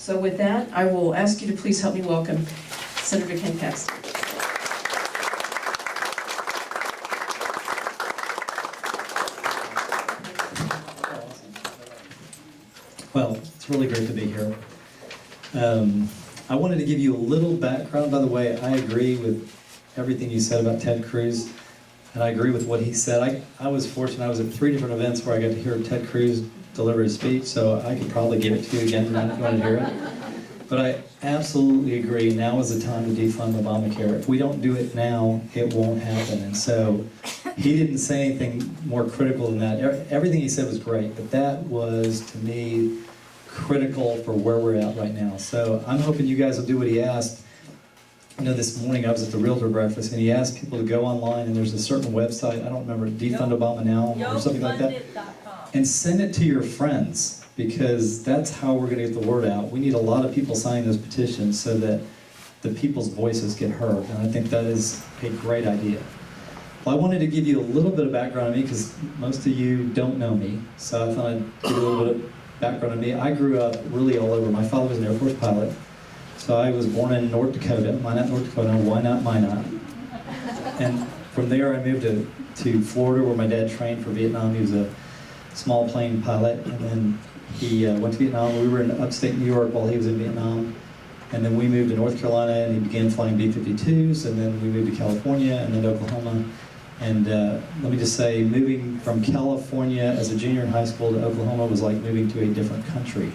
So with that, I will ask you to please help me welcome Senator Ken Paxton. Well, it's really great to be here. I wanted to give you a little background. By the way, I agree with everything you said about Ted Cruz, and I agree with what he said. I was fortunate. I was at 3 different events where I got to hear Ted Cruz deliver his speech, so I could probably give it to you again tonight if you want to hear it. But I absolutely agree. Now is the time to defund Obamacare. If we don't do it now, it won't happen. And so he didn't say anything more critical than that. Everything he said was great, but that was, to me, critical for where we're at right now. So I'm hoping you guys will do what he asked. I know this morning I was at the Realtor Breakfast, and he asked people to go online, and there's a certain website, I don't remember, Defund Obama Now or something like that, and send it to your friends, because that's how we're going to get the word out. We need a lot of people signing those petitions so that the people's voices get heard, and I think that is a great idea. Well, I wanted to give you a little bit of background on me, because most of you don't know me, so I thought I'd give you a little bit of background on me. I grew up really all over. My father was an Air Force pilot, so I was born in North Dakota. Why not North Dakota? Why not Minot? And from there I moved to Florida, where my dad trained for Vietnam. He was a small plane pilot, and then he went to Vietnam. We were in upstate New York while he was in Vietnam, and then we moved to North Carolina, and he began flying B-52s, and then we moved to California, and then Oklahoma. And let me just say, moving from California as a junior in high school to Oklahoma was like moving to a different country.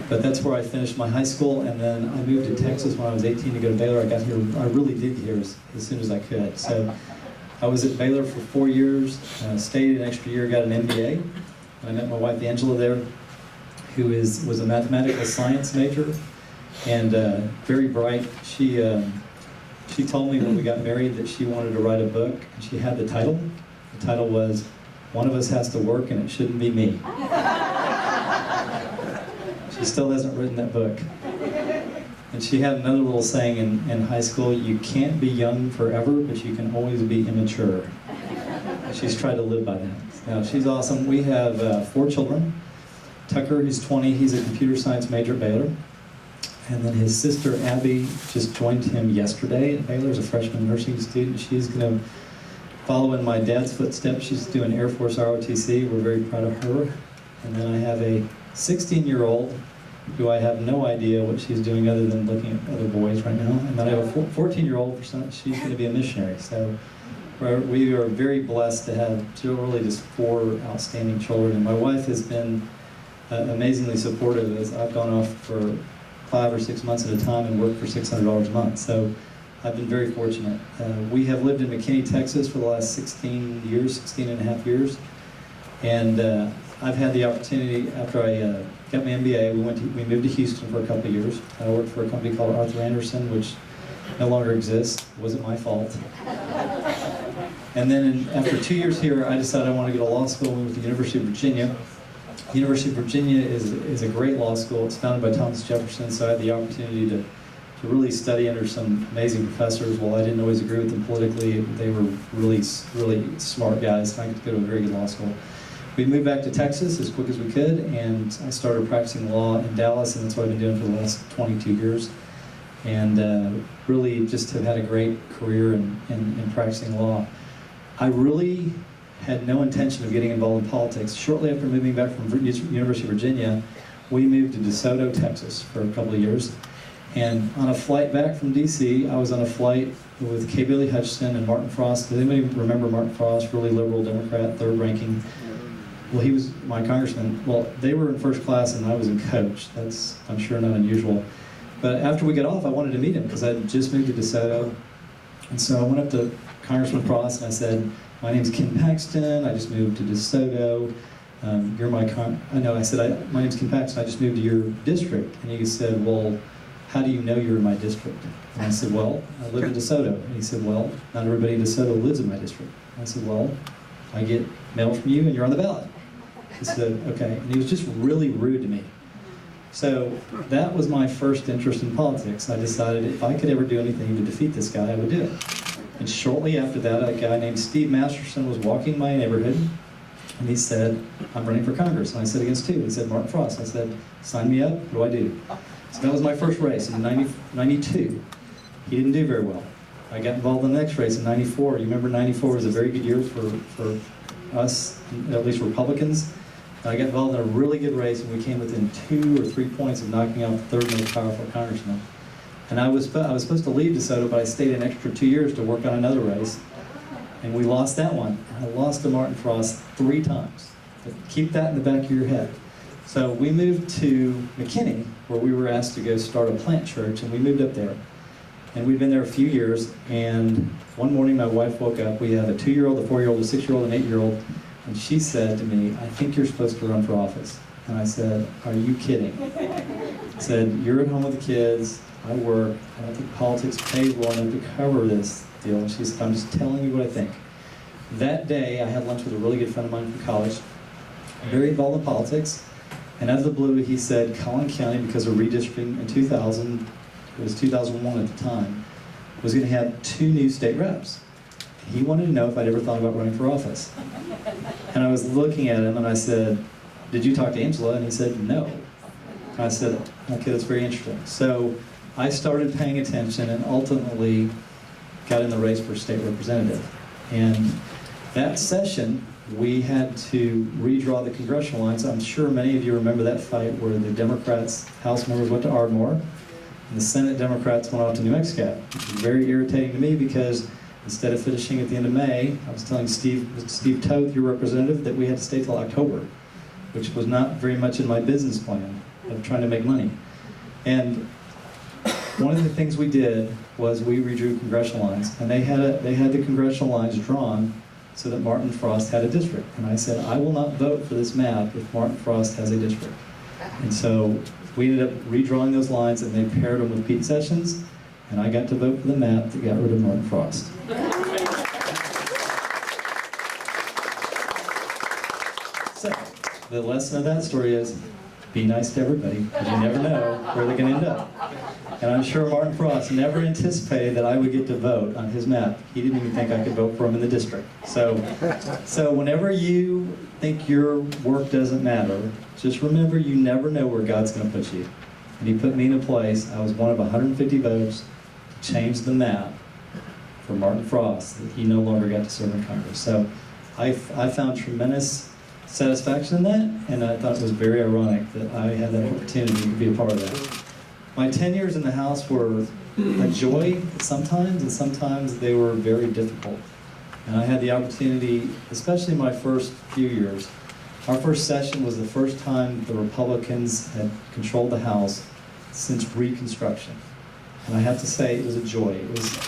But that's where I finished my high school, and then I moved to Texas when I was 18 to go to Baylor. I got here, I really did get here as soon as I could. So I was at Baylor for 4 years, stayed an extra year, got an MBA. I met my wife Angela there, who was a mathematical science major, and very bright. She told me when we got married that she wanted to write a book, and she had the title. The title was, "One of Us Has to Work and It Shouldn't Be Me." She still hasn't written that book. And she had another little saying in high school, "You can't be young forever, but you can always be immature." She's tried to live by that. Now, she's awesome. We have 4 children. Tucker, who's 20, he's a computer science major at Baylor. And then his sister Abby just joined him yesterday at Baylor as a freshman nursing student. She's going to follow in my dad's footsteps. She's doing Air Force ROTC. We're very proud of her. And then I have a 16-year-old who I have no idea what she's doing other than looking at other boys right now. And then I have a 14-year-old. She's going to be a missionary. So we are very blessed to have really just 4 outstanding children. And my wife has been amazingly supportive as I've gone off for 5 or 6 months at a time and work for $600 a month. So I've been very fortunate. We have lived in McKinney, Texas for the last 16 and a half years. And I've had the opportunity, after I got my MBA, we moved to Houston for a couple of years. I worked for a company called Arthur Anderson, which no longer exists. It wasn't my fault. And then after 2 years here, I decided I wanted to go to law school. We went to the University of Virginia. The University of Virginia is a great law school. It's founded by Thomas Jefferson, so I had the opportunity to really study under some amazing professors. While I didn't always agree with them politically, they were really, really smart guys. I got to go to a very good law school. We moved back to Texas as quick as we could, and I started practicing law in Dallas, and that's what I've been doing for the last 22 years. And really just have had a great career in practicing law. I really had no intention of getting involved in politics. Shortly after moving back from University of Virginia, we moved to DeSoto, Texas for a couple of years. And on a flight back from DC, I was on a flight with K. Billy Hutchison and Martin Frost. Does anybody remember Martin Frost? Really liberal Democrat, 3rd ranking. Well, he was my congressman. Well, they were in first class and I was in coach. That's, I'm sure, not unusual. But after we got off, I wanted to meet him because I had just moved to DeSoto. And so I went up to Congressman Frost and I said, "My name's Ken Paxton, I just moved to DeSoto. You're my I said, my name's Ken Paxton, I just moved to your district." And he said, "Well, how do you know you're in my district?" And I said, "Well, I live in DeSoto." And he said, "Well, not everybody in DeSoto lives in my district." And I said, "Well, I get mail from you and you're on the ballot." He said, "Okay." And he was just really rude to me. So that was my first interest in politics. I decided if I could ever do anything to defeat this guy, I would do it. And shortly after that, a guy named Steve Masterson was walking my neighborhood, And he said, I'm running for Congress. And I said, against who? He said, Martin Frost. I said, sign me up, what do I do? So that was my first race in 92. He didn't do very well. I got involved in the next race in 94. You remember 94 was a very good year for us, at least Republicans. I got involved in a really good race, and we came within 2 or 3 points of knocking out the third most powerful congressman. And I was supposed to leave DeSoto, but I stayed an extra 2 years to work on another race. And we lost that one. I lost to Martin Frost 3 times. But keep that in the back of your head. So we moved to McKinney, where we were asked to go start a plant church, and we moved up there. And we'd been there a few years, and one morning my wife woke up. We have a 2-year-old, a 4-year-old, a 6-year-old, an 8-year-old, and she said to me, I think you're supposed to run for office. And I said, are you kidding? I said, you're at home with the kids, I work, I don't think politics pays well enough to cover this deal. And she said, I'm just telling you what I think. That day, I had lunch with a really good friend of mine from college, very involved in politics, and out of the blue, he said, Collin County, because of redistricting in 2000, it was 2001 at the time, was going to have 2 new state reps. He wanted to know if I'd ever thought about running for office. And I was looking at him and I said, did you talk to Angela? And he said, no. And I said, okay, that's very interesting. So I started paying attention and ultimately got in the race for state representative. And that session, we had to redraw the congressional lines. I'm sure many of you remember that fight where the Democrats, House members went to Ardmore, and the Senate Democrats went off to New Mexico, which was very irritating to me because instead of finishing at the end of May, I was telling Steve Toth, your representative, that we had to stay till October, which was not very much in my business plan of trying to make money. And one of the things we did was we redrew congressional lines, and they had the congressional lines drawn so that Martin Frost had a district. And I said, I will not vote for this map if Martin Frost has a district. And so we ended up redrawing those lines, and they paired them with Pete Sessions, and I got to vote for the map that got rid of Martin Frost. So, the lesson of that story is, be nice to everybody, because you never know where they're going to end up. And I'm sure Martin Frost never anticipated that I would get to vote on his map. He didn't even think I could vote for him in the district. So whenever you think your work doesn't matter, just remember you never know where God's going to put you. And he put me in a place, I was one of 150 votes to change the map for Martin Frost, that he no longer got to serve in Congress. So I found tremendous satisfaction in that, and I thought it was very ironic that I had that opportunity to be a part of that. My 10 years in the House were a joy sometimes, and sometimes they were very difficult. And I had the opportunity, especially my first few years, our first session was the first time the Republicans had controlled the House since Reconstruction. And I have to say, it was a joy.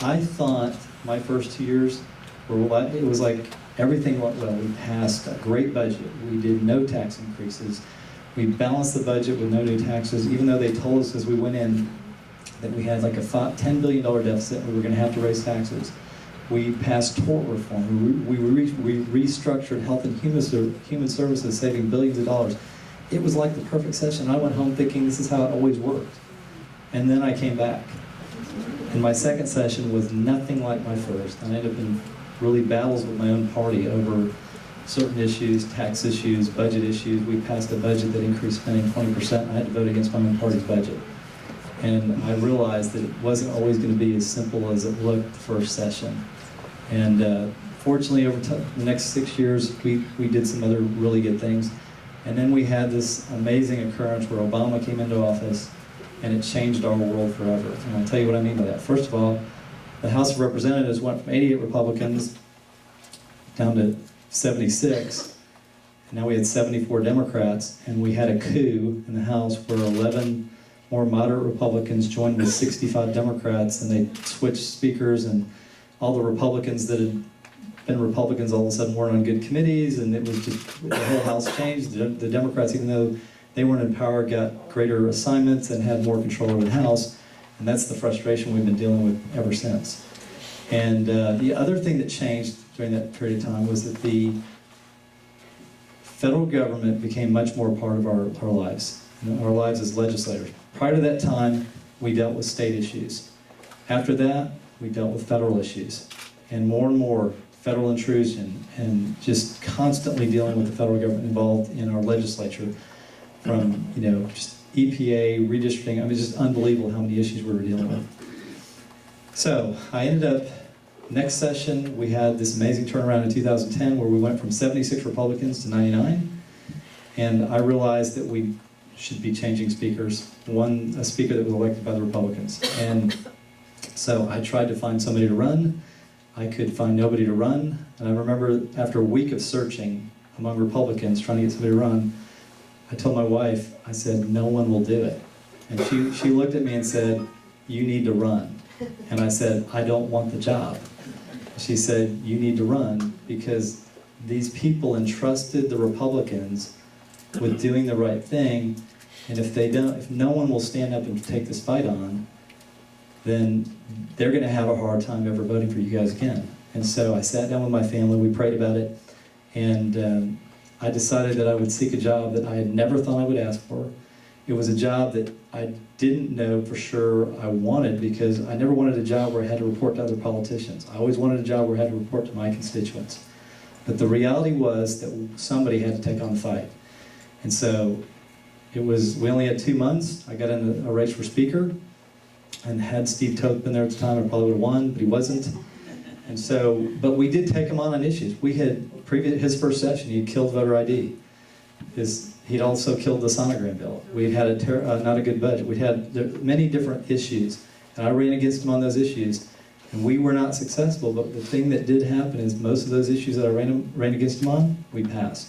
I thought my first 2 years it was like everything went well. We passed a great budget. We did no tax increases. We balanced the budget with no new taxes, even though they told us as we went in that we had like a $10 billion deficit and we were going to have to raise taxes. We passed tort reform. We restructured health and human services, saving billions of dollars. It was like the perfect session. I went home thinking this is how it always worked. And then I came back. And my second session was nothing like my first. I ended up in really battles with my own party over certain issues, tax issues, budget issues. We passed a budget that increased spending 20%. I had to vote against my own party's budget. And I realized that it wasn't always going to be as simple as it looked the first session. And fortunately, over the next 6 years, we did some other really good things. And then we had this amazing occurrence where Obama came into office, and it changed our world forever. And I'll tell you what I mean by that. First of all, the House of Representatives went from 88 Republicans down to 76, and now we had 74 Democrats, and we had a coup in the House where 11 more moderate Republicans joined with 65 Democrats, and they switched speakers, and all the Republicans that had been Republicans all of a sudden weren't on good committees, and it was just, the whole House changed. The Democrats, even though they weren't in power, got greater assignments and had more control over the House, and that's the frustration we've been dealing with ever since. And the other thing that changed during that period of time was that the federal government became much more a part of our lives, our lives as legislators. Prior to that time, we dealt with state issues. After that, we dealt with federal issues. And more federal intrusion and just constantly dealing with the federal government involved in our legislature, from just EPA, redistricting. I mean, it's just unbelievable how many issues we were dealing with. So I ended up, next session, we had this amazing turnaround in 2010 where we went from 76 Republicans to 99. And I realized that we should be changing speakers. A speaker that was elected by the Republicans. And so I tried to find somebody to run. I could find nobody to run. And I remember after a week of searching among Republicans, trying to get somebody to run, I told my wife, I said, no one will do it. And she looked at me and said, you need to run. And I said, I don't want the job. She said, you need to run because these people entrusted the Republicans with doing the right thing, and if no one will stand up and take this fight on, then they're going to have a hard time ever voting for you guys again. And so I sat down with my family, we prayed about it, and I decided that I would seek a job that I had never thought I would ask for. It was a job that I didn't know for sure I wanted, because I never wanted a job where I had to report to other politicians. I always wanted a job where I had to report to my constituents. But the reality was that somebody had to take on the fight. And so we only had 2 months. I got in a race for speaker, and had Steve Toth been there at the time, I probably would have won, but he wasn't. And so, but we did take him on issues. We had, his first session, he had killed voter ID. He'd also killed the sonogram bill. We had not a good budget. We had many different issues, and I ran against him on those issues, and we were not successful. But the thing that did happen is most of those issues that I ran against him on, we passed.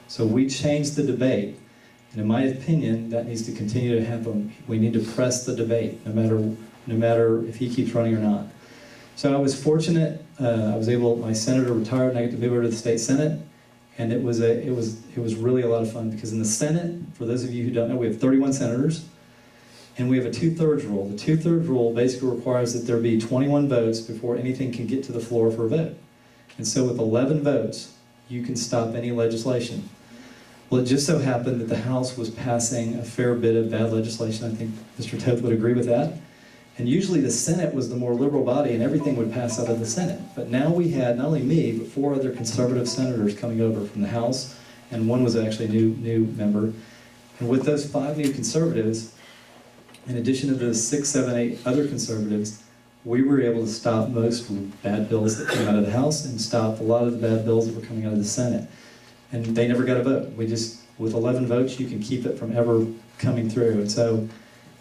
So we changed the debate, and in my opinion, that needs to continue to happen. We need to press the debate, no matter if he keeps running or not. So I was fortunate. My senator retired, and I got to move over to the state senate, and it was really a lot of fun, because in the Senate, for those of you who don't know, we have 31 senators, and we have a 2/3 rule. The 2/3 rule basically requires that there be 21 votes before anything can get to the floor for a vote. And so with 11 votes, you can stop any legislation. Well, it just so happened that the House was passing a fair bit of bad legislation. I think Mr. Toth would agree with that. And usually the Senate was the more liberal body, and everything would pass out of the Senate. But now we had, not only me, but 4 other conservative senators coming over from the House, and one was actually a new member. And with those 5 new conservatives, in addition to the 6, 7, 8 other conservatives, we were able to stop most bad bills that came out of the House and stop a lot of the bad bills that were coming out of the Senate. And they never got a vote. With 11 votes, you can keep it from ever coming through. And so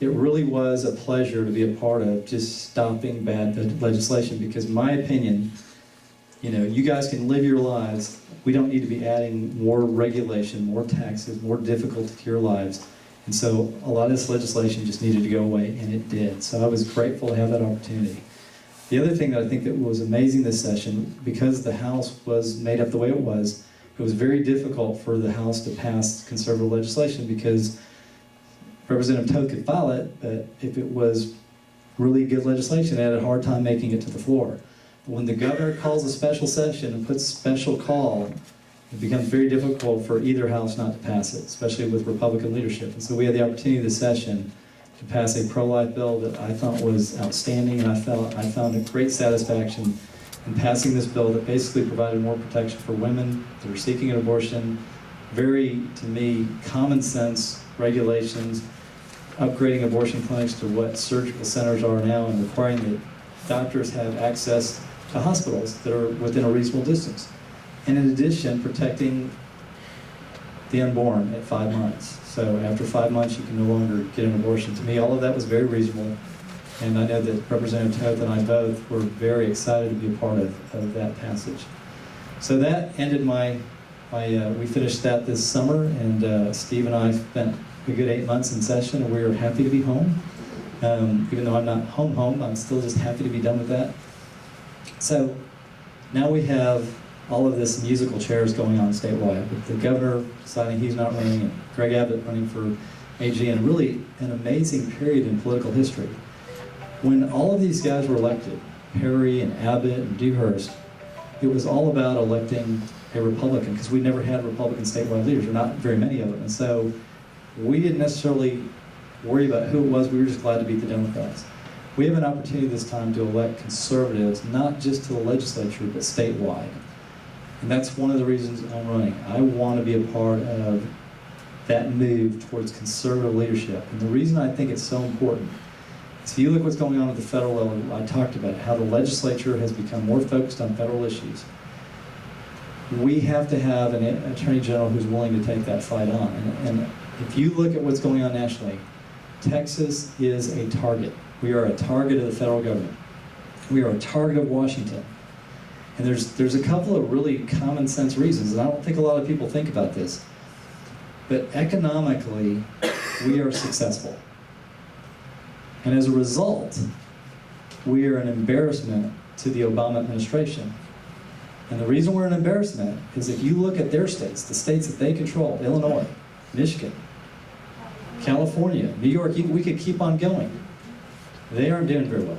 it really was a pleasure to be a part of just stopping bad legislation, because in my opinion, you guys can live your lives. We don't need to be adding more regulation, more taxes, more difficulty to your lives. And so a lot of this legislation just needed to go away, and it did. So I was grateful to have that opportunity. The other thing that I think that was amazing this session, because the House was made up the way it was very difficult for the House to pass conservative legislation, because Representative Toth could file it, but if it was really good legislation, they had a hard time making it to the floor. But when the governor calls a special session and puts a special call, it becomes very difficult for either house not to pass it, especially with Republican leadership. And so we had the opportunity this session to pass a pro-life bill that I thought was outstanding, and I found a great satisfaction in passing this bill that basically provided more protection for women that are seeking an abortion. Very, to me, common sense regulations, upgrading abortion clinics to what surgical centers are now, and requiring that doctors have access to hospitals that are within a reasonable distance. And in addition, protecting the unborn at 5 months. So after 5 months, you can no longer get an abortion. To me, all of that was very reasonable. And I know that Representative Toth and I both were very excited to be a part of that passage. So that ended we finished that this summer, and Steve and I spent a good 8 months in session, and we were happy to be home. Even though I'm not home, I'm still just happy to be done with that. So now we have all of this musical chairs going on statewide, with the governor deciding he's not running, and Greg Abbott running for AG, and really an amazing period in political history. When all of these guys were elected, Perry and Abbott and Dewhurst, it was all about electing a Republican, because we never had Republican statewide leaders, or not very many of them. And so we didn't necessarily worry about who it was. We were just glad to beat the Democrats. We have an opportunity this time to elect conservatives, not just to the legislature, but statewide. And that's one of the reasons I'm running. I want to be a part of that move towards conservative leadership. And the reason I think it's so important is if you look what's going on at the federal level, I talked about it, how the legislature has become more focused on federal issues. We have to have an attorney general who's willing to take that fight on. And if you look at what's going on nationally, Texas is a target. We are a target of the federal government. We are a target of Washington. And there's a couple of really common sense reasons, and I don't think a lot of people think about this. But economically, we are successful. And as a result, we are an embarrassment to the Obama administration. And the reason we're an embarrassment is if you look at their states, the states that they control, Illinois, Michigan, California, New York, we could keep on going. They aren't doing very well.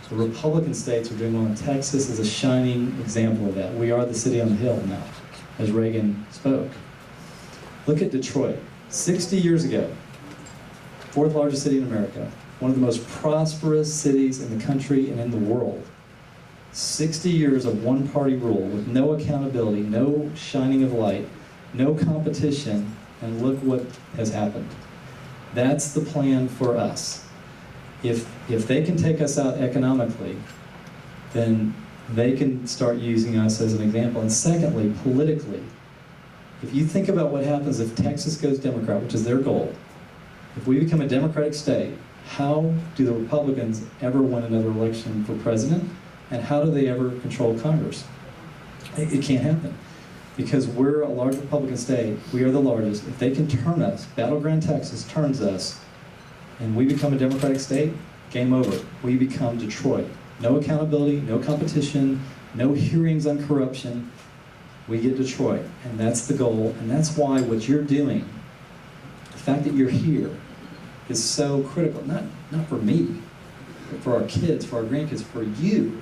The Republican states are doing well, and Texas is a shining example of that. We are the city on the hill now, as Reagan spoke. Look at Detroit. 60 years ago, fourth largest city in America, one of the most prosperous cities in the country and in the world. 60 years of one-party rule with no accountability, no shining of light, no competition, and look what has happened. That's the plan for us. If they can take us out economically, then they can start using us as an example. And secondly, politically, if you think about what happens if Texas goes Democrat, which is their goal, if we become a Democratic state, how do the Republicans ever win another election for president? And how do they ever control Congress? It can't happen. Because we're a large Republican state, we are the largest. If they can turn us, Battleground Texas turns us, and we become a Democratic state, game over. We become Detroit. No accountability, no competition, no hearings on corruption. We get Detroit, and that's the goal, and that's why what you're doing, the fact that you're here, is so critical. Not for me, but for our kids, for our grandkids, for you.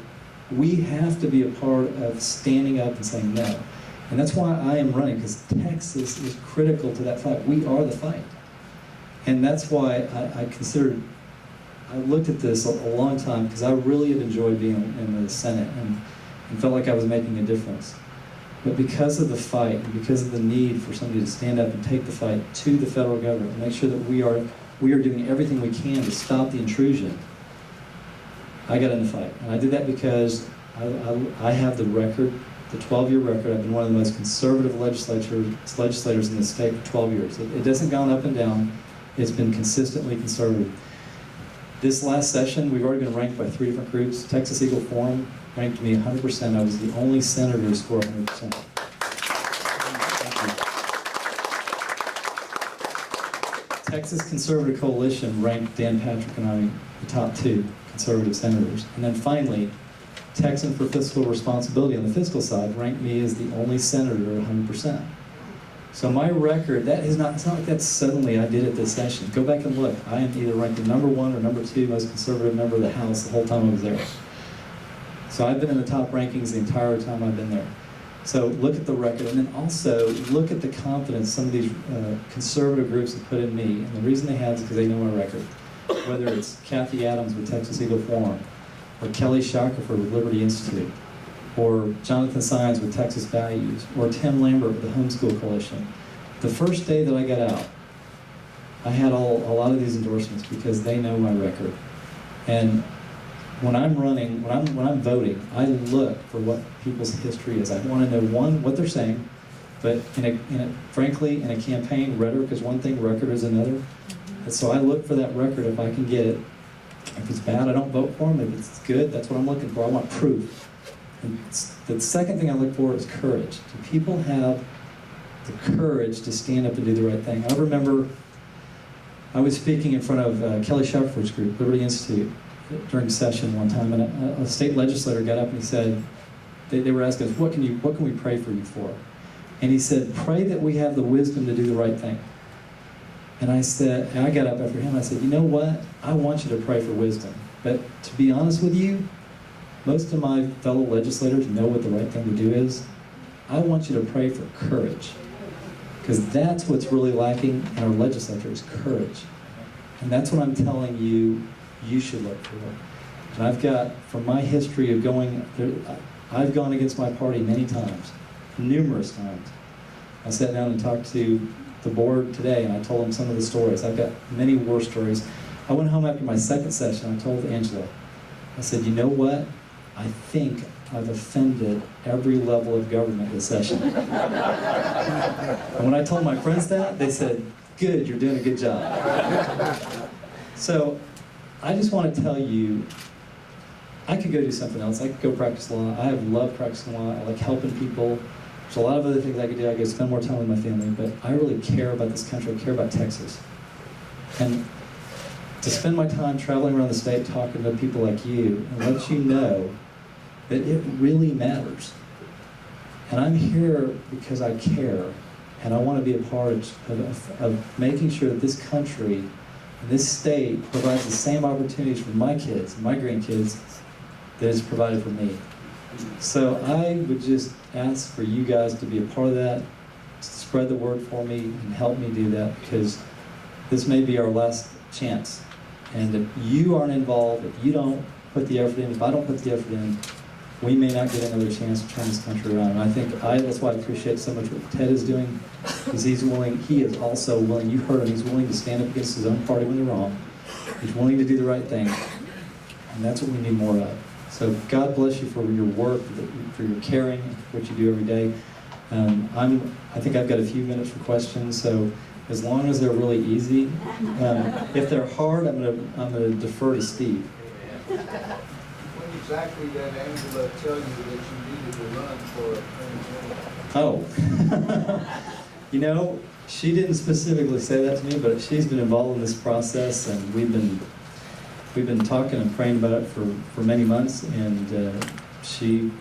We have to be a part of standing up and saying no. And that's why I am running, because Texas is critical to that fight. We are the fight. And that's why I looked at this a long time, because I really have enjoyed being in the Senate and felt like I was making a difference. But because of the fight, and because of the need for somebody to stand up and take the fight to the federal government, and make sure that we are doing everything we can to stop the intrusion, I got in the fight. And I did that because I have the record, the 12-year record. I've been one of the most conservative legislators in the state for 12 years. It hasn't gone up and down. It's been consistently conservative. This last session, we've already been ranked by 3 different groups. Texas Eagle Forum ranked me 100%. I was the only senator to score 100%. Texas Conservative Coalition ranked Dan Patrick and I the top 2 conservative senators. And then finally, Texan for Fiscal Responsibility on the fiscal side ranked me as the only senator 100%. So my record, it's not like that suddenly I did it this session. Go back and look. I am either ranked the #1 or #2 most conservative member of the House the whole time I was there. So I've been in the top rankings the entire time I've been there. So look at the record, and then also look at the confidence some of these conservative groups have put in me. And the reason they have is because they know my record. Whether it's Kathy Adams with Texas Eagle Forum, or Kelly Shackelford with Liberty Institute, or Jonathan Sines with Texas Values, or Tim Lambert with the Homeschool Coalition. The first day that I got out, I had a lot of these endorsements because they know my record. And when I'm running, when I'm voting, I look for what people's history is. I want to know, one, what they're saying, but frankly, in a campaign, rhetoric is one thing, record is another. And so I look for that record if I can get it. If it's bad, I don't vote for them. If it's good, that's what I'm looking for. I want proof. And the second thing I look for is courage. Do people have the courage to stand up and do the right thing? I remember I was speaking in front of Kelly Shackelford's group, Liberty Institute, during session one time, and a state legislator got up and he said, they were asking us, what can we pray for you for? And he said, pray that we have the wisdom to do the right thing. And I got up after him, I said, you know what? I want you to pray for wisdom. But to be honest with you, most of my fellow legislators know what the right thing to do is. I want you to pray for courage. Because that's what's really lacking in our legislature is courage. And that's what I'm telling you you should look for. And I've got, from my history of going, I've gone against my party many times, numerous times. I sat down and talked to the board today, and I told them some of the stories. I've got many war stories. I went home after my second session. I told Angela, I said, you know what? I think I've offended every level of government this session. And when I told my friends that, they said, good, you're doing a good job. So I just want to tell you, I could go do something else. I could go practice law. I have loved practicing law. I like helping people. There's a lot of other things I could do. I could spend more time with my family, but I really care about this country. I care about Texas. And to spend my time traveling around the state talking to people like you and let you know that it really matters. And I'm here because I care, and I want to be a part of making sure that this country and this state provides the same opportunities for my kids and my grandkids that is provided for me. So I would just ask for you guys to be a part of that, to spread the word for me and help me do that, because this may be our last chance. And if you aren't involved, if you don't put the effort in, if I don't put the effort in, we may not get another chance to turn this country around. And I think that's why I appreciate so much what Ted is doing, because he is also willing, you heard him, he's willing to stand up against his own party when they're wrong. He's willing to do the right thing. And that's what we need more of. So God bless you for your work, for your caring, what you do every day. I think I've got a few minutes for questions, so as long as they're really easy. If they're hard, I'm gonna defer to Steve. When exactly did Angela tell you that you needed to run for attorney general? Oh, you know, she didn't specifically say that to me, but she's been involved in this process, and we've been talking and praying about it for many months, and she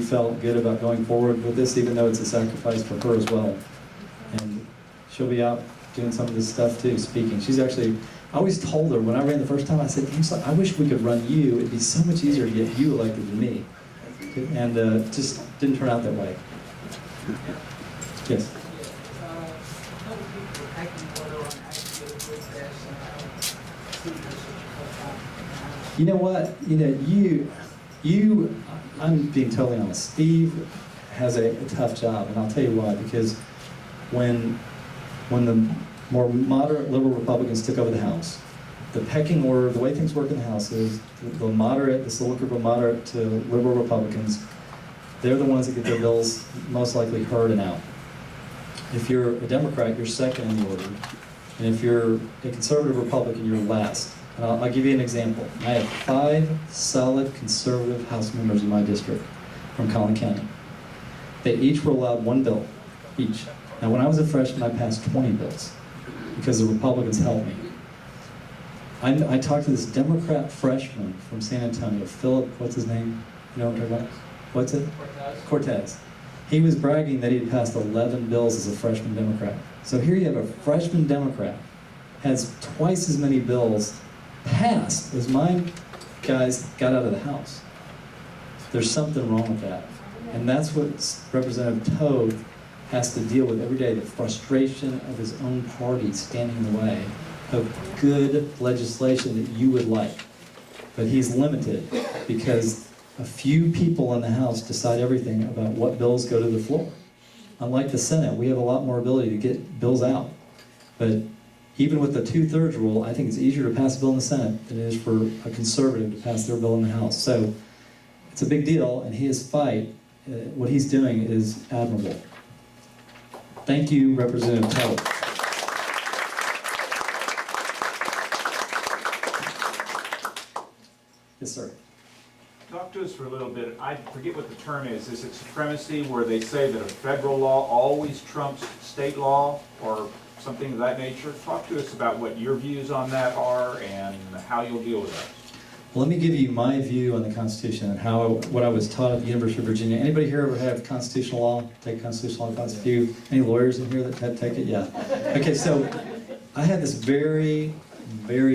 felt good about going forward with this, even though it's a sacrifice for her as well. And she'll be out doing some of this stuff too, speaking. She's actually, I always told her when I ran the first time, I said, Angela, I wish we could run you. It'd be so much easier to get you elected than me. And just didn't turn out that way. Yes. You know what? I'm being totally honest. Steve has a tough job, and I'll tell you why. Because when the more moderate liberal Republicans took over the House, the pecking order, the way things work in the House is this little group of moderate to liberal Republicans, they're the ones that get their bills most likely heard and out. If you're a Democrat, you're second in the order. And if you're a conservative Republican, you're last. And I'll give you an example. I have 5 solid conservative House members in my district from Collin County. They each were allowed 1 bill, each. Now, when I was a freshman, I passed 20 bills because the Republicans helped me. I talked to this Democrat freshman from San Antonio, Philip, what's his name? You know what I'm talking about? What's it? Cortez. He was bragging that he had passed 11 bills as a freshman Democrat. So here you have a freshman Democrat, has twice as many bills passed as my guys got out of the House. There's something wrong with that. And that's what Representative Toth has to deal with every day, the frustration of his own party standing in the way of good legislation that you would like. But he's limited because a few people in the House decide everything about what bills go to the floor. Unlike the Senate, we have a lot more ability to get bills out. But even with the 2/3 rule, I think it's easier to pass a bill in the Senate than it is for a conservative to pass their bill in the House. So it's a big deal, and his fight, what he's doing is admirable. Thank you, Representative Toth. Yes, sir. Talk to us for a little bit. I forget what the term is. Is it supremacy, where they say that a federal law always trumps state law or something of that nature? Talk to us about what your views on that are and how you'll deal with that. Well, let me give you my view on the Constitution and what I was taught at the University of Virginia. Anybody here ever have constitutional law? Take constitutional law class? Any lawyers in here that had to take it? Yeah. Okay, so I had this very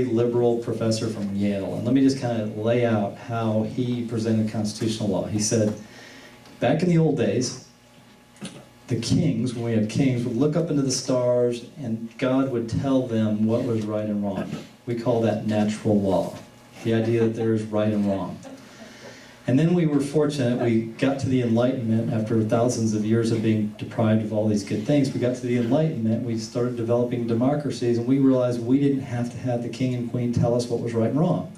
liberal professor from Yale, and let me just kind of lay out how he presented constitutional law. He said, back in the old days, the kings, when we had kings, would look up into the stars and God would tell them what was right and wrong. We call that natural law. the idea that there is right and wrong. And then we were fortunate, we got to the Enlightenment after thousands of years of being deprived of all these good things. We got to the Enlightenment, we started developing democracies, and we realized we didn't have to have the king and queen tell us what was right and wrong.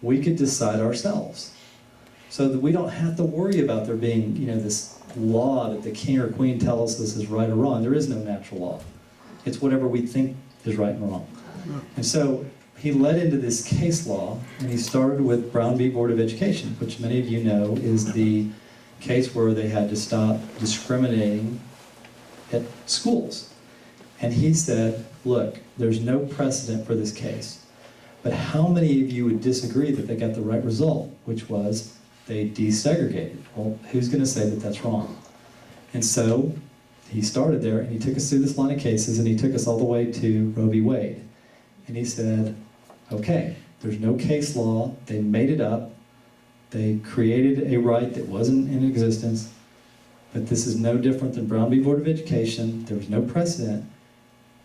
We could decide ourselves. So that we don't have to worry about there being, this law that the king or queen tells us is right or wrong. There is no natural law. It's whatever we think is right and wrong. And so he led into this case law, and he started with Brown v. Board of Education, which many of you know is the case where they had to stop discriminating at schools. And he said, look, there's no precedent for this case, but how many of you would disagree that they got the right result, which was they desegregated? Well, who's going to say that that's wrong? And so he started there, and he took us through this line of cases, and he took us all the way to Roe v. Wade. And he said, okay, there's no case law, they made it up, they created a right that wasn't in existence, but this is no different than Brown v. Board of Education. There was no precedent,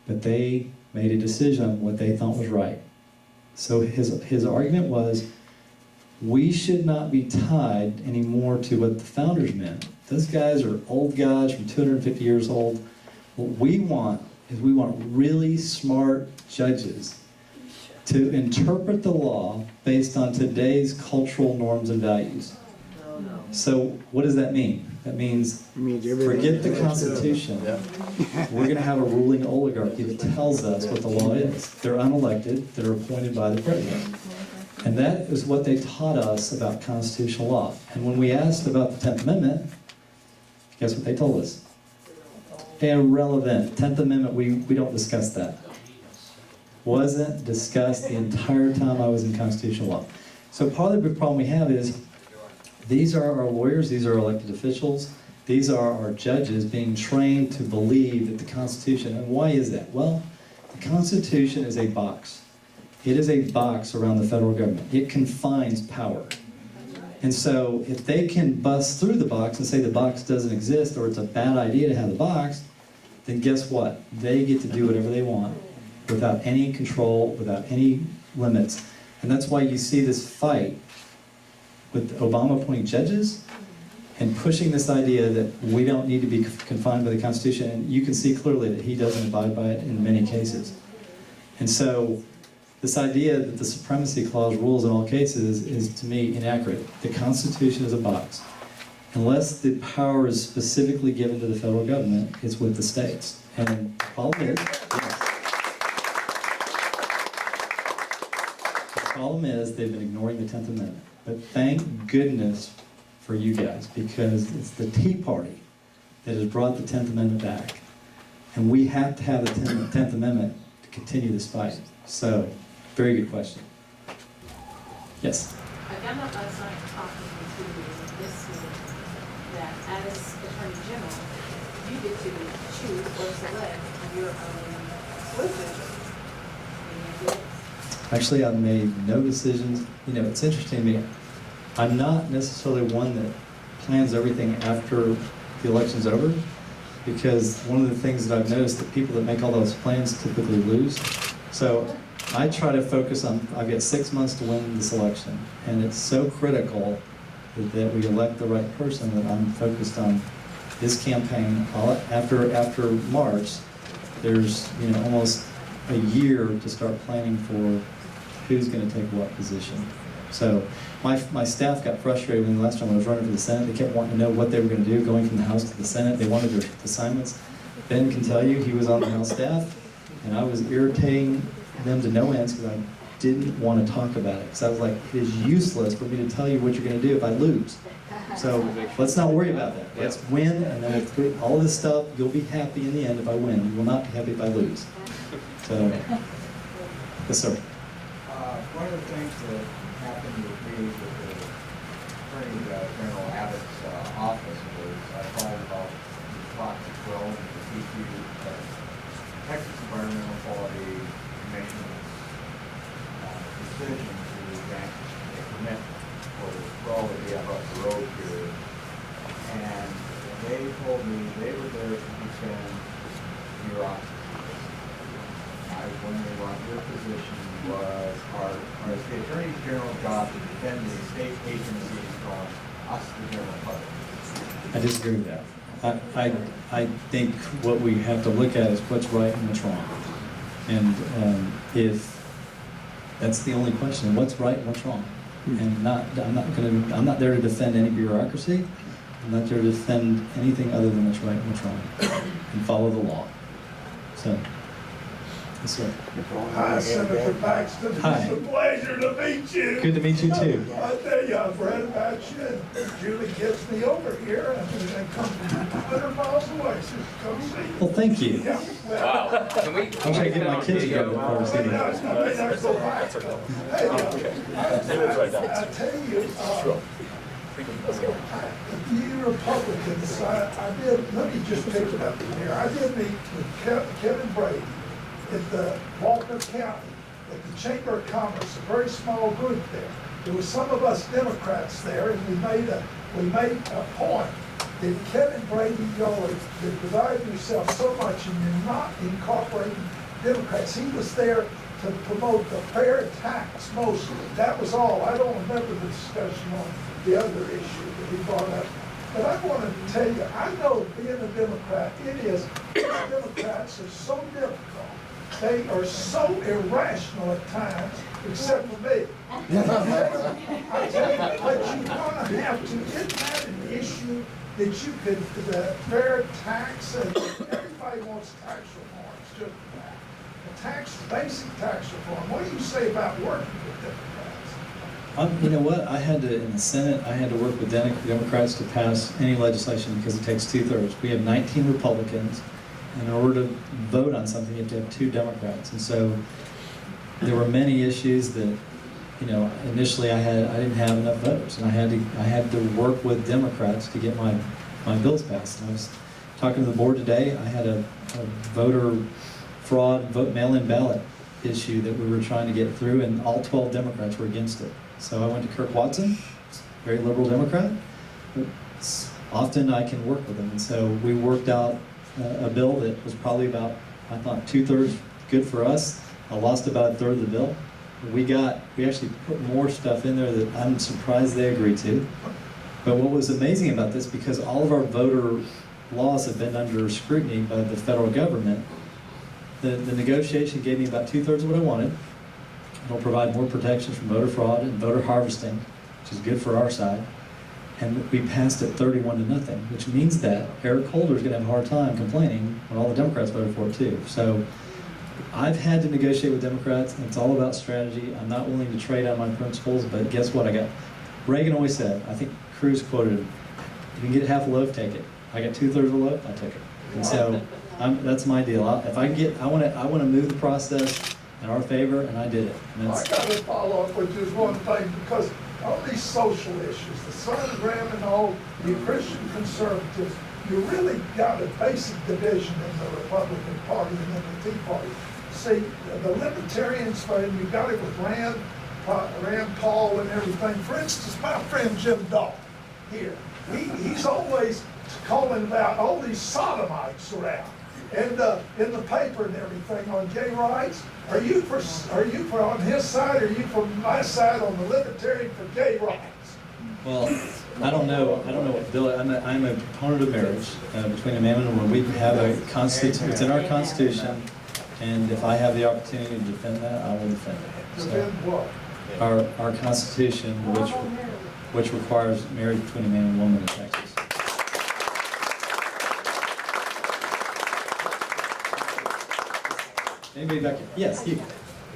but they made a decision on what they thought was right. So his argument was, we should not be tied anymore to what the founders meant. Those guys are old guys from 250 years old. What we want is we want really smart judges to interpret the law based on today's cultural norms and values. So what does that mean? That means forget the Constitution. We're going to have a ruling oligarchy that tells us what the law is. They're unelected, they're appointed by the president. And that is what they taught us about constitutional law. And when we asked about the 10th Amendment, guess what they told us? Irrelevant. 10th Amendment, we don't discuss that. Wasn't discussed the entire time I was in constitutional law. So part of the big problem we have is these are our lawyers, these are our elected officials, these are our judges being trained to believe that the Constitution, and why is that? Well, the Constitution is a box. It is a box around the federal government. It confines power. And so if they can bust through the box and say the box doesn't exist or it's a bad idea to have the box, then guess what? They get to do whatever they want without any control, without any limits. And that's why you see this fight with Obama appointing judges and pushing this idea that we don't need to be confined by the Constitution. And you can see clearly that he doesn't abide by it in many cases. And so this idea that the supremacy clause rules in all cases is to me inaccurate. The Constitution is a box. Unless the power is specifically given to the federal government, it's with the states. And the problem is, the problem is they've been ignoring the 10th Amendment. But thank goodness for you guys, because it's the Tea Party that has brought the 10th Amendment back. And we have to have the 10th Amendment to continue this fight. So, very good question. Yes? I got up last night talking to this meeting that as Attorney General, you get to choose or select your own solicitor. And you did. Actually, I've made no decisions. It's interesting to me. I'm not necessarily one that plans everything after the election's over, because one of the things that I've noticed that people that make all those plans typically lose. So I try to focus on, I've got 6 months to win this election, and it's so critical that we elect the right person that I'm focused on this campaign. After March, there's almost a year to start planning for who's going to take what position. So my staff got frustrated when the last time I was running for the Senate. They kept wanting to know what they were going to do going from the House to the Senate. They wanted their assignments. Ben can tell you he was on the House staff, and I was irritating them to no ends because I didn't want to talk about it. Because I was like, it is useless for me to tell you what you're going to do if I lose. So let's not worry about that. Let's win, and then with all this stuff, you'll be happy in the end if I win. You will not be happy if I lose. So, yes, sir. One of the things that happened with me with the Attorney General Abbott's office was I filed about the clock to 12 and the TQ, Texas Environmental Quality Commission's decision to grant a permit for the sprawl that we have up the road here. And they told me they were there to defend your office. I was wondering what your position was, are it's the Attorney General's job to defend the state agencies from us, the general public. I disagree with that. I think what we have to look at is what's right and what's wrong. And if that's the only question, what's right and what's wrong? And I'm not there to defend any bureaucracy. I'm not there to defend anything other than what's right and what's wrong, and follow the law. So, yes, sir. Hi, Senator Paxton. Hi. It's a pleasure to meet you. Good to meet you too. I tell you, I've read about you, and Julie gets me over here, and they come 200 miles away, so come see you. Well, thank you. Yeah, well, I'm trying to get my kids together before we see I you. may not go back. Hey, I tell you, you Republicans, let me just pick it up from here. I did meet with Kevin Brady at the Walker County, at the Chamber of Commerce, a very small group there. There was some of us Democrats there, and we made a point that Kevin Brady, y'all have divided yourself so much, and you're not incorporating Democrats. He was there to promote the fair tax mostly. That was all. I don't remember the discussion on the other issue that he brought up. But I want to tell you, I know being a Democrat, Democrats are so difficult. They are so irrational at times, except for me. I tell you, but you're going to have to, isn't that an issue that you could, the fair tax, and everybody wants tax reform, it's just that. Basic tax reform. What do you say about working with Democrats? You know what? In the Senate, I had to work with Democrats to pass any legislation because it takes 2/3. We have 19 Republicans, and in order to vote on something, you have to have 2 Democrats. And so there were many issues that, initially I didn't have enough votes, and I had to work with Democrats to get my bills passed. And I was talking to the board today. I had a voter fraud, mail-in ballot issue that we were trying to get through, and all 12 Democrats were against it. So I went to Kirk Watson, very liberal Democrat. Often I can work with him, and so we worked out a bill that was probably about, I thought, 2/3 good for us. I lost about 1/3 of the bill. We actually put more stuff in there that I'm surprised they agreed to. But what was amazing about this, because all of our voter laws have been under scrutiny by the federal government, the negotiation gave me about 2/3 of what I wanted. It'll provide more protections from voter fraud and voter harvesting, which is good for our side. And we passed it 31-0, which means that Eric Holder's going to have a hard time complaining when all the Democrats voted for it too. So I've had to negotiate with Democrats, and it's all about strategy. I'm not willing to trade on my principles, but guess what? Reagan always said, I think Cruz quoted him, if you can get half a loaf, take it. I got 2/3 of a loaf, I took it. And so that's my deal. I want to move the process in our favor, and I did it. And I got to follow up with just one thing, because all these social issues, the sonogram and all, you Christian conservatives, you really got a basic division in the Republican Party and in the Tea Party. See, the Libertarians, you got it with Rand Paul and everything. For instance, my friend Jim Dahl here, he's always calling about all these sodomites around. And in the paper and everything on gay rights, are you for on his side, or are you from my side on the libertarian for gay rights? Well, I don't know what bill. I'm a proponent of marriage between a man and a woman. We have a constitution. It's in our constitution, and if I have the opportunity to defend that, I will defend it. Defend what? Our constitution, which requires marriage between a man and a woman in Texas. Anybody back here? Yes, you.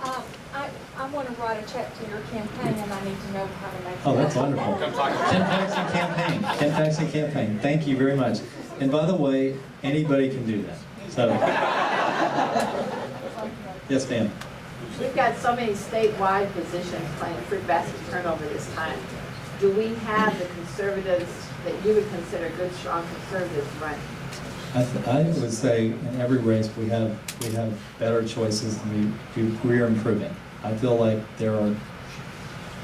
I want to write a check to your campaign, and I need to know how to make it. Oh, that's wonderful. Ken Paxton Campaign. Ken Paxton Campaign. Thank you very much. And by the way, anybody can do that. So, yes, ma'am. We've got so many statewide positions playing for vast turnover this time. Do we have the conservatives that you would consider good, strong conservatives running? I would say in every race we have better choices, and we are improving. I feel like there are.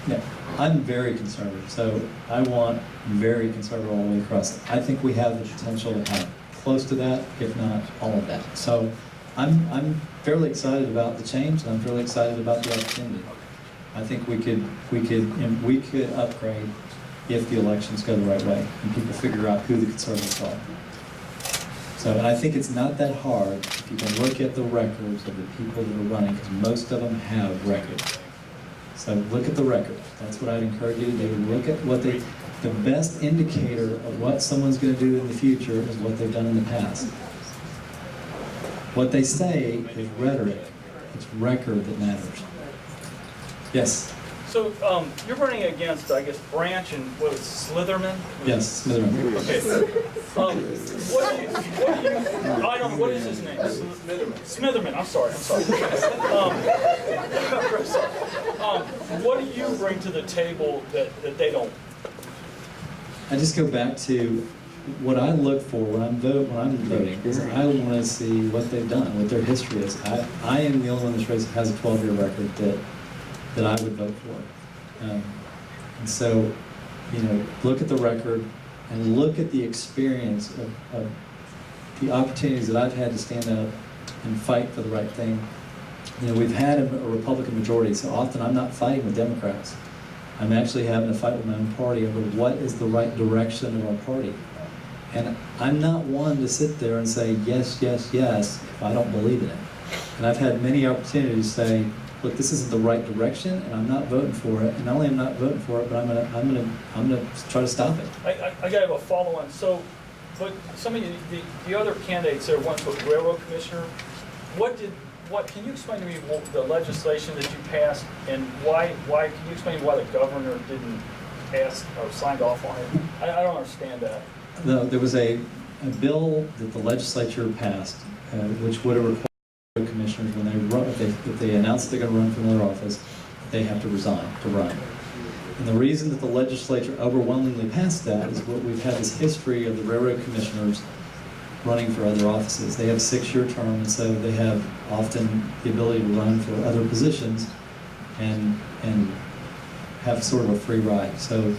Yeah, I'm very conservative, so I want very conservative all the way across. I think we have the potential to have close to that, if not all of that. So I'm fairly excited about the change, and I'm fairly excited about the opportunity. I think we could upgrade if the elections go the right way and people figure out who the conservatives are. So, and I think it's not that hard if you can look at the records of the people that are running, because most of them have records. So look at the record. That's what I'd encourage you to do. Look at what the best indicator of what someone's going to do in the future is what they've done in the past. What they say is rhetoric. It's record that matters. Yes? So you're running against, I guess, Branch and what is it, Slitherman? Yes, Smitherman. Okay. What is his name? Smitherman. I'm sorry. What do you bring to the table that they don't? I just go back to what I look for when I'm voting. Is I want to see what they've done, what their history is. I am the only one in this race that has a 12-year record that I would vote for. And so, look at the record and look at the experience of the opportunities that I've had to stand up and fight for the right thing. We've had a Republican majority, so often I'm not fighting with Democrats. I'm actually having a fight with my own party over what is the right direction of our party. And I'm not one to sit there and say yes, yes, yes if I don't believe in it. And I've had many opportunities to say, look, this isn't the right direction, and I'm not voting for it. And not only am I not voting for it, but I'm gonna try to stop it. I got a follow-on. So, but some of the other candidates there, one for railroad commissioner, can you explain to me the legislation that you passed and why? Can you explain why the governor didn't pass or signed off on it? I don't understand that. No, there was a bill that the legislature passed, which would have required commissioners when they run, if they announce they're going to run for another office, they have to resign to run. And the reason that the legislature overwhelmingly passed that is what we've had this history of the railroad commissioners running for other offices. They have 6-year terms, and so they have often the ability to run for other positions and have sort of a free ride. So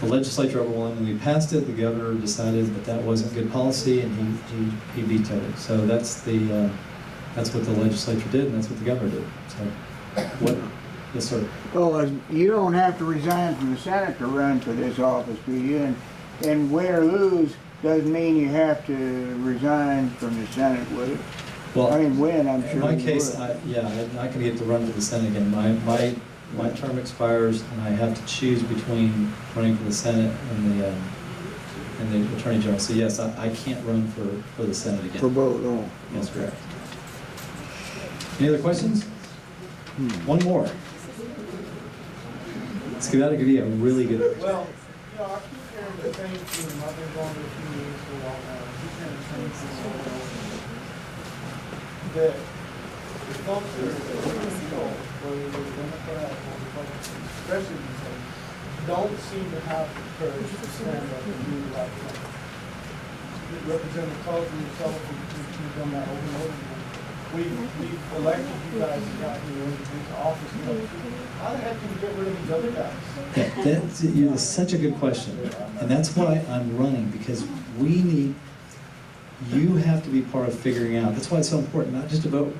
the legislature overwhelmingly passed it. The governor decided that wasn't good policy, and he vetoed it. So that's what the legislature did, and that's what the governor did. So what? Yes, sir. Well, you don't have to resign from the Senate to run for this office, do you? And win or lose doesn't mean you have to resign from the Senate, would it? Well, I mean, win, I'm sure. in my you case, would. I can get to run for the Senate again. My term expires, and I have to choose between running for the Senate and the Attorney General. So yes, I can't run for the Senate again. For both, oh. That's correct. Any other questions? One more. It's got to give you a really good. Well, I keep hearing the same thing. I've been going to a few meetings for a while now. I keep hearing the same thing. That the folks that are in control, whether they're Democrat or Republican, especially these days, don't seem to have the courage to stand up and do the right thing. Representative Coulter, yourself, you've done that over and over again. We've elected you guys and got you into office. How the heck can we get rid of these other guys? That's such a good question, and that's why I'm running, because you have to be part of figuring out. That's why it's so important, not just to vote,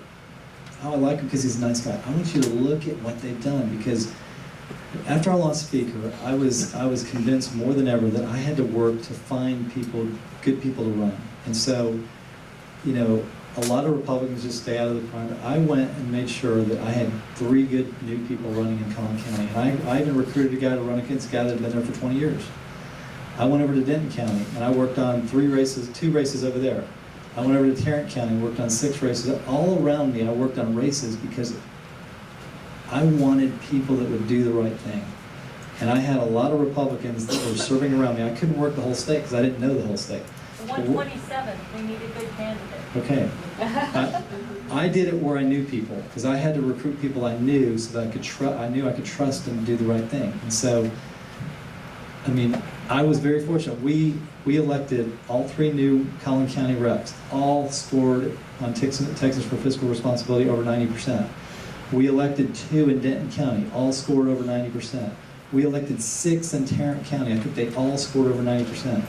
oh, I like him because he's a nice guy. I want you to look at what they've done, because after I lost Speaker, I was convinced more than ever that I had to work to find good people to run. And so, a lot of Republicans just stay out of the primary. I went and made sure that I had 3 good new people running in Collin County. And I even recruited a guy to run against a guy that had been there for 20 years. I went over to Denton County, and I worked on 2 races over there. I went over to Tarrant County and worked on 6 races. All around me, I worked on races because I wanted people that would do the right thing. And I had a lot of Republicans that were serving around me. I couldn't work the whole state because I didn't know the whole state. 127, we need a good candidate. Okay. I did it where I knew people, because I had to recruit people I knew so that I knew I could trust them to do the right thing. And so, I was very fortunate. We elected all 3 new Collin County reps. All scored on Texas for Fiscal Responsibility over 90%. We elected 2 in Denton County. All scored over 90%. We elected 6 in Tarrant County. I think they all scored over 90%.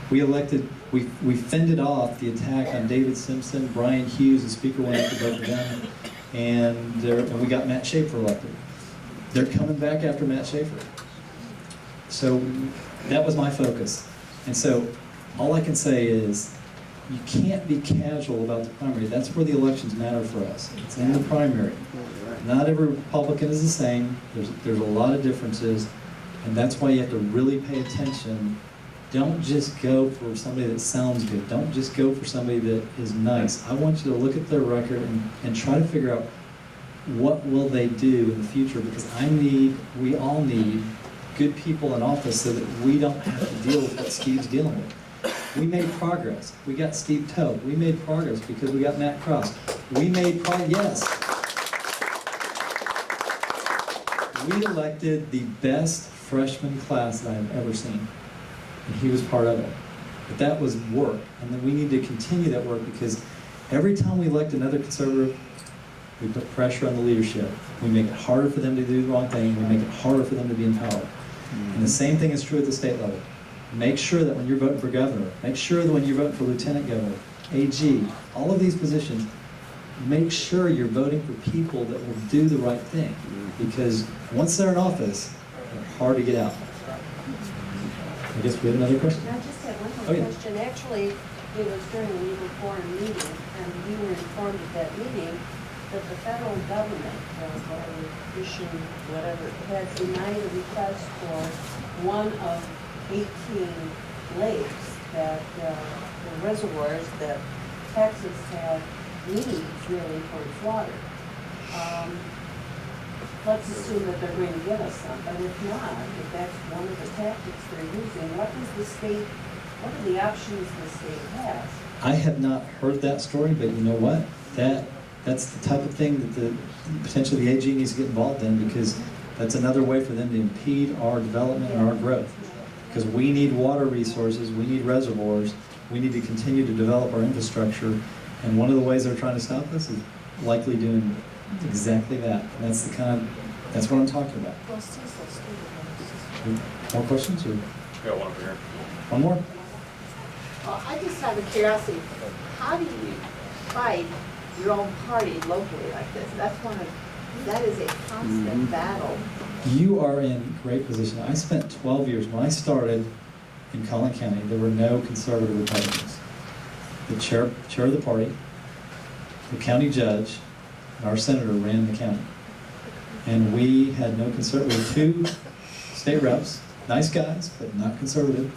We elected We fended off the attack on David Simpson, Brian Hughes, the speaker went after both of them, and we got Matt Schaefer elected. They're coming back after Matt Schaefer. So that was my focus. And so all I can say is, you can't be casual about the primary. That's where the elections matter for us. It's in the primary. Not every Republican is the same. There's a lot of differences, and that's why you have to really pay attention. Don't just go for somebody that sounds good. Don't just go for somebody that is nice. I want you to look at their record and try to figure out what will they do in the future, because we all need good people in office so that we don't have to deal with what Steve's dealing with. We made progress. We got Steve Tote. We made progress because we got Matt Cross. We made progress, yes. We elected the best freshman class that I have ever seen, and he was part of it. But that was work, and then we need to continue that work, because every time we elect another conservative, we put pressure on the leadership. We make it harder for them to do the wrong thing. We make it harder for them to be in power. And the same thing is true at the state level. Make sure that when you're voting for governor, make sure that when you're voting for lieutenant governor, AG, all of these positions, make sure you're voting for people that will do the right thing. Because once they're in office, they're hard to get out. I guess we have another question? I just have one Oh, more yeah. question. Actually, it was during a legal forum meeting, and we were informed at that meeting that the federal government, or issue, whatever, had denied a request for one of 18 lakes that, the reservoirs that Texas had needs really for its water. Let's assume that they're going to give us some, but if not, if that's one of the tactics they're using, what are the options the state has? I have not heard that story, but you know what? That's the type of thing that potentially the AG needs to get involved in, because that's another way for them to impede our development and our growth. Because we need water resources, we need reservoirs, we need to continue to develop our infrastructure, and one of the ways they're trying to stop us is likely doing exactly that. And that's what I'm talking about. More questions, or? Got one over here. One more? I just have a curiosity. How do you fight your own party locally like this? That is a constant battle. You are in great position. I spent 12 years, when I started in Collin County, there were no conservative Republicans. The chair of the party, the county judge, and our senator ran the county. And we had no conservative, 2 state reps, nice guys, but not conservative.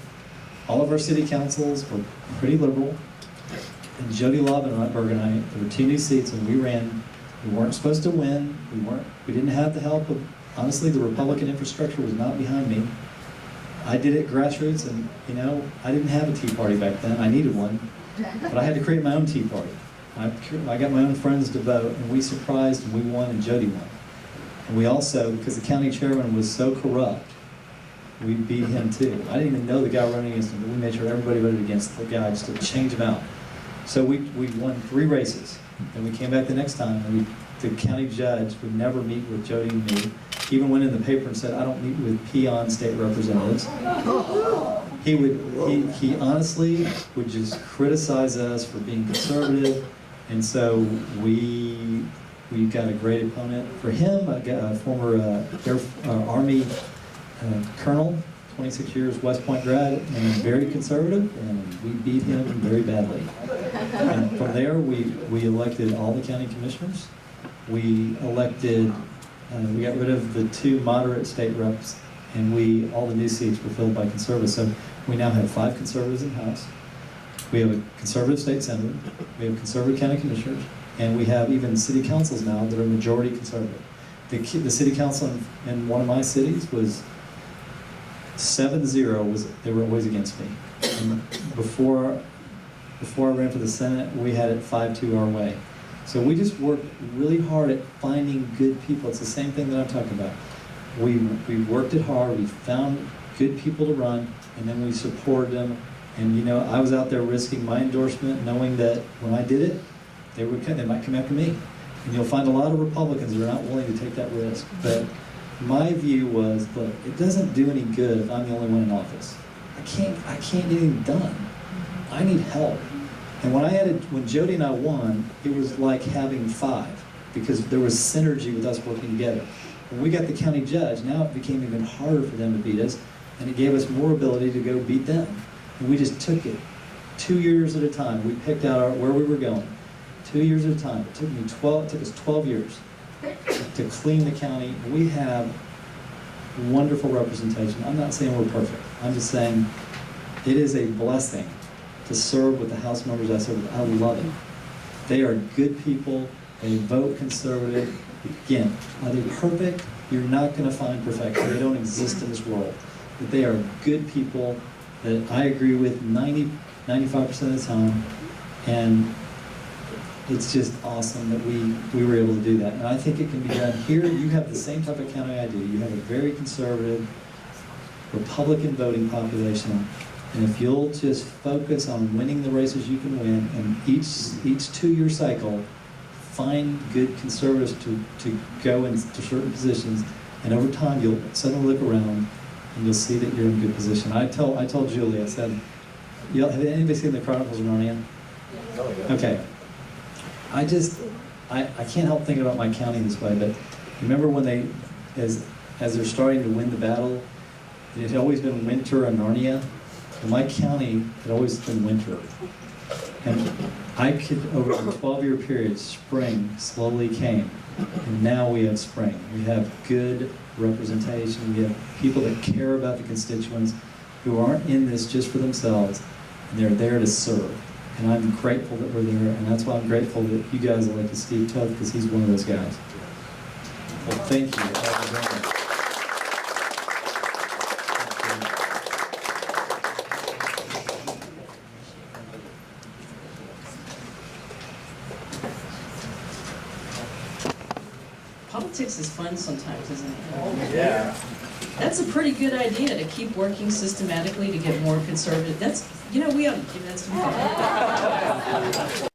All of our city councils were pretty liberal. And Jody Laubenberg and I, there were 2 new seats, and we ran. We weren't supposed to win. We didn't have the help of, honestly, the Republican infrastructure was not behind me. I did it grassroots, and I didn't have a Tea Party back then. I needed one, but I had to create my own Tea Party. I got my own friends to vote, and we surprised, and we won, and Jody won. And we also, because the county chairman was so corrupt, we beat him too. I didn't even know the guy running against him, but we made sure everybody voted against the guy just to change him out. So we won 3 races, and we came back the next time, and the county judge would never meet with Jody and me. He even went in the paper and said, "I don't meet with peon state representatives." He honestly would just criticize us for being conservative, and so we got a great opponent. For him, a former Army colonel, 26 years, West Point grad, and very conservative, and we beat him very badly. And from there, we elected all the county commissioners. We elected, we got rid of the 2 moderate state reps, and all the new seats were filled by conservatives. So we now have 5 conservatives in the House. We have a conservative state senator. We have conservative county commissioners, and we have even city councils now that are majority conservative. The city council in one of my cities was 7-0. They were always against me. And before I ran for the Senate, we had it 5-2 our way. So we just worked really hard at finding good people. It's the same thing that I'm talking about. We worked it hard. We found good people to run, and then we supported them. And I was out there risking my endorsement, knowing that when I did it, they might come after me. And you'll find a lot of Republicans that are not willing to take that risk. But my view was, look, it doesn't do any good if I'm the only one in office. I can't get anything done. I need help. And when Jody and I won, it was like having 5, because there was synergy with us working together. When we got the county judge, now it became even harder for them to beat us, and it gave us more ability to go beat them. And we just took it 2 years at a time. We picked out where we were going, 2 years at a time. It took us 12 years to clean the county. We have wonderful representation. I'm not saying we're perfect. I'm just saying it is a blessing to serve with the House members I serve with. I love it. They are good people. They vote conservative. Again, are they perfect? You're not going to find perfection. They don't exist in this world. But they are good people that I agree with 95% of the time. And it's just awesome that we were able to do that. And I think it can be done here. You have the same type of county I do. You have a very conservative Republican voting population. And if you'll just focus on winning the races you can win, and each 2-year cycle, find good conservatives to go into certain positions, and over time you'll suddenly look around and you'll see that you're in good position. I told Julie, I said, have anybody seen the Chronicles of Narnia? Okay. I can't help thinking about my county this way, but remember when as they're starting to win the battle, it had always been winter in Narnia. In my county, it had always been winter. And over a 12-year period, spring slowly came. And now we have spring. We have good representation. We have people that care about the constituents, who aren't in this just for themselves, and they're there to serve. And I'm grateful that we're there, and that's why I'm grateful that you guys elected Steve Toth, because he's one of those guys. Well, thank you. Politics is fun sometimes, isn't it? Oh, yeah. That's a pretty good idea, to keep working systematically to get more conservative. We ought to give that some thought.